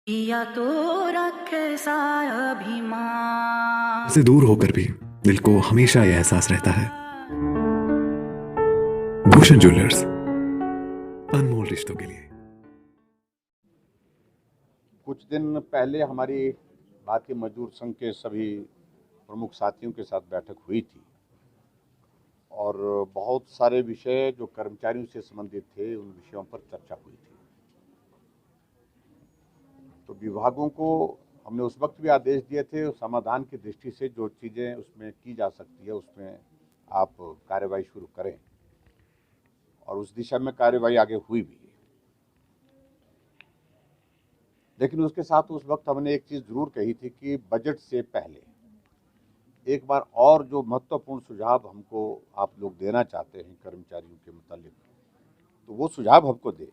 या तो रखे सारा अभिमान से दूर होकर भी दिल को हमेशा यह एहसास रहता है, भूषण ज्वेलर्स, अनमोल रिश्तों के लिए। कुछ दिन पहले हमारी भारतीय मजदूर संघ के सभी प्रमुख साथियों के साथ बैठक हुई थी और बहुत सारे विषय जो कर्मचारियों से संबंधित थे उन विषयों पर चर्चा हुई थी। तो विभागों को हमने उस वक्त भी आदेश दिए थे, समाधान की दृष्टि से जो चीज़ें उसमें की जा सकती है उसमें आप कार्रवाई शुरू करें, और उस दिशा में कार्रवाई आगे हुई भी। लेकिन उसके साथ उस वक्त हमने एक चीज़ जरूर कही थी कि बजट से पहले एक बार और जो महत्वपूर्ण सुझाव हमको आप लोग देना चाहते हैं कर्मचारियों के मुतालिक, तो वो सुझाव हमको दे।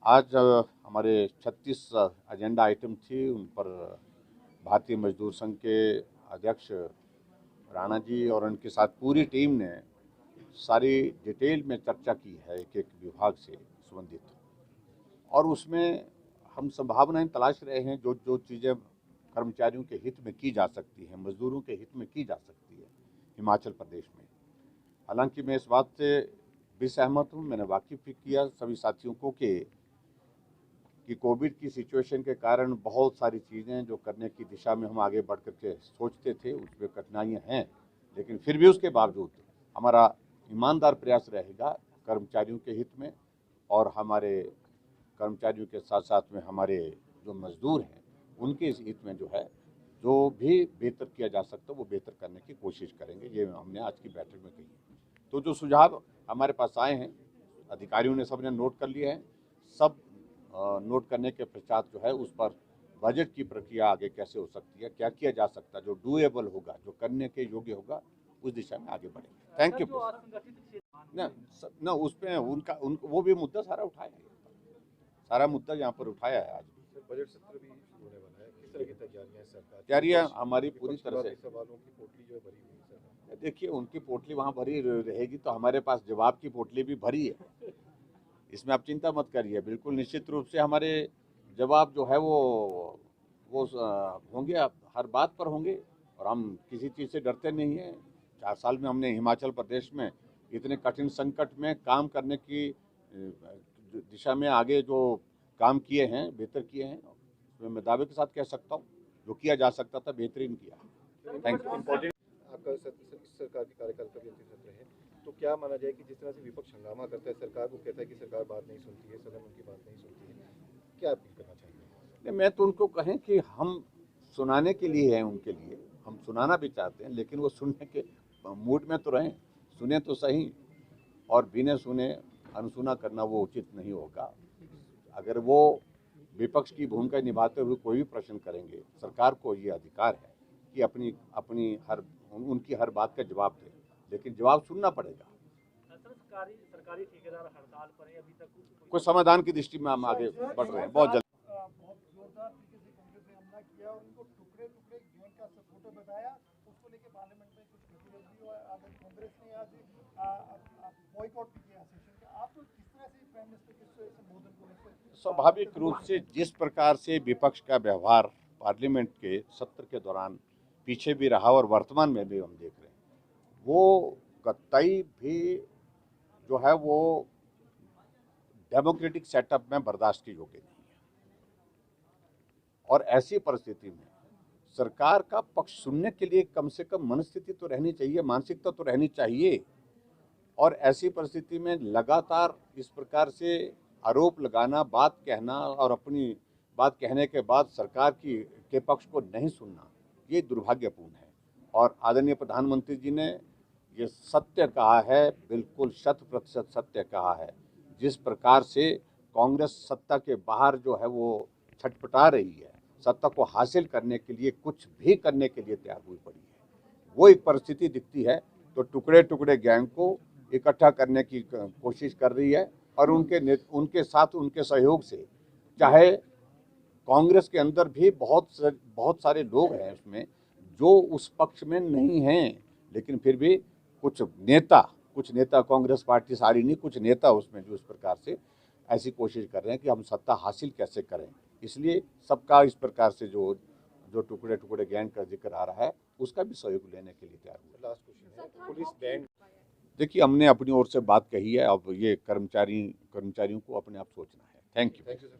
आज हमारे 36 एजेंडा आइटम थी, उन पर भारतीय मजदूर संघ के अध्यक्ष राणा जी और उनके साथ पूरी टीम ने सारी डिटेल में चर्चा की है एक एक विभाग से संबंधित, और उसमें हम संभावनाएं तलाश रहे हैं जो जो चीज़ें कर्मचारियों के हित में की जा सकती हैं, मजदूरों के हित में की जा सकती है हिमाचल प्रदेश में। हालांकि मैं इस बात से भी सहमत हूँ, मैंने वाकिफ भी किया सभी साथियों को कि कोविड की सिचुएशन के कारण बहुत सारी चीज़ें जो करने की दिशा में हम आगे बढ़ कर के सोचते थे उसमें कठिनाइयाँ हैं, लेकिन फिर भी उसके बावजूद हमारा ईमानदार प्रयास रहेगा कर्मचारियों के हित में, और हमारे कर्मचारियों के साथ साथ में हमारे जो मजदूर हैं उनके इस हित में जो है जो भी बेहतर किया जा सकता है वो बेहतर करने की कोशिश करेंगे। ये हमने आज की बैठक में कही। तो जो सुझाव हमारे पास आए हैं अधिकारियों ने सबने नोट कर लिए हैं। सब नोट करने के पश्चात जो है उस पर बजट की प्रक्रिया आगे कैसे हो सकती है, क्या किया जा सकता है, जो डूएबल होगा, जो करने के योग्य होगा, उस दिशा में आगे बढ़ेंगे। Thank you. ना उस पर वो भी मुद्दा सारा उठाया है, सारा मुद्दा यहाँ पर उठाया है। आज बजट सत्र भी शुरू होने वाला है, किस तरह की तैयारियां सरकार? तैयारियां हमारी पूरी तरह से, सवालों की पोटली जो भरी हुई है। देखिए उनकी पोटली वहाँ भरी रहेगी तो हमारे पास जवाब की पोटली भी भरी है, इसमें आप चिंता मत करिए। बिल्कुल निश्चित रूप से हमारे जवाब जो है वो होंगे, हर बात पर होंगे, और हम किसी चीज़ से डरते नहीं हैं। 4 साल में हमने हिमाचल प्रदेश में इतने कठिन संकट में काम करने की दिशा में आगे जो काम किए हैं, बेहतर किए हैं, उसमें मैं दावे के साथ कह सकता हूँ जो किया जा सकता था बेहतरीन किया। Thank you. आपका सरकार की कार्यकाल का भी अंतिम सत्र है, तो क्या माना जाए कि जिस तरह से विपक्ष हंगामा करता है, सरकार को कहता है कि सरकार बात नहीं सुनती है, सदन उनकी बात नहीं सुनती है, क्या अपील करना चाहेंगे? मैं तो उनको कहें कि हम सुनाने के लिए हैं, उनके लिए हम सुनाना भी चाहते हैं, लेकिन वो सुनने के मूड में तो रहें, सुने तो सही, और बिना सुने अनसुना करना वो उचित नहीं होगा। अगर वो विपक्ष की भूमिका निभाते हुए कोई भी प्रश्न करेंगे, सरकार को ये अधिकार है कि अपनी उनकी हर बात का जवाब दे, लेकिन जवाब सुनना पड़ेगा। सरकारी ठेकेदार हड़ताल पर है, अभी तक कुछ समाधान की दृष्टि में हम आगे बढ़ रहे हैं बहुत जल्द। बहुत जोरदार तरीके से कांग्रेस ने हमला किया और उनको टुकड़े टुकड़े गैंग का सपोर्टर बताया, उसको लेके पार्लियामेंट में कुछ विरोध भी हुआ। अगर कांग्रेस ने आज बॉयकॉट भी किया सेशन का, आप तो किस तरह से प्राइम मिनिस्टर के संबोधन को लेकर? स्वाभाविक रूप से जिस प्रकार से विपक्ष का व्यवहार पार्लियामेंट के सत्र के दौरान पीछे भी रहा और वर्तमान में भी हम देख रहे हैं, वो कतई भी जो है वो डेमोक्रेटिक सेटअप में बर्दाश्त की योग्य नहीं है। और ऐसी परिस्थिति में सरकार का पक्ष सुनने के लिए कम से कम मनस्थिति तो रहनी चाहिए, मानसिकता तो रहनी चाहिए। और ऐसी परिस्थिति में लगातार इस प्रकार से आरोप लगाना, बात कहना, और अपनी बात कहने के बाद सरकार के पक्ष को नहीं सुनना, ये दुर्भाग्यपूर्ण है। और आदरणीय प्रधानमंत्री जी ने ये सत्य कहा है, बिल्कुल 100% सत्य कहा है। जिस प्रकार से कांग्रेस सत्ता के बाहर जो है वो छटपटा रही है, सत्ता को हासिल करने के लिए कुछ भी करने के लिए तैयार हुई पड़ी है, वो एक परिस्थिति दिखती है। तो टुकड़े टुकड़े गैंग को इकट्ठा करने की कोशिश कर रही है, और उनके साथ उनके सहयोग से, चाहे कांग्रेस के अंदर भी बहुत सारे लोग हैं उसमें जो उस पक्ष में नहीं हैं, लेकिन फिर भी कुछ नेता कांग्रेस पार्टी सारी नहीं, कुछ नेता उसमें जो इस प्रकार से ऐसी कोशिश कर रहे हैं कि हम सत्ता हासिल कैसे करें। इसलिए सबका इस प्रकार से जो जो टुकड़े टुकड़े गैंग का जिक्र आ रहा है उसका भी सहयोग लेने के लिए तैयार हुआ। लास्ट क्वेश्चन है, पुलिस बैंड देखिए, हमने अपनी ओर से बात कही है, अब ये कर्मचारियों को अपने आप सोचना है। Thank you. Thank you sir.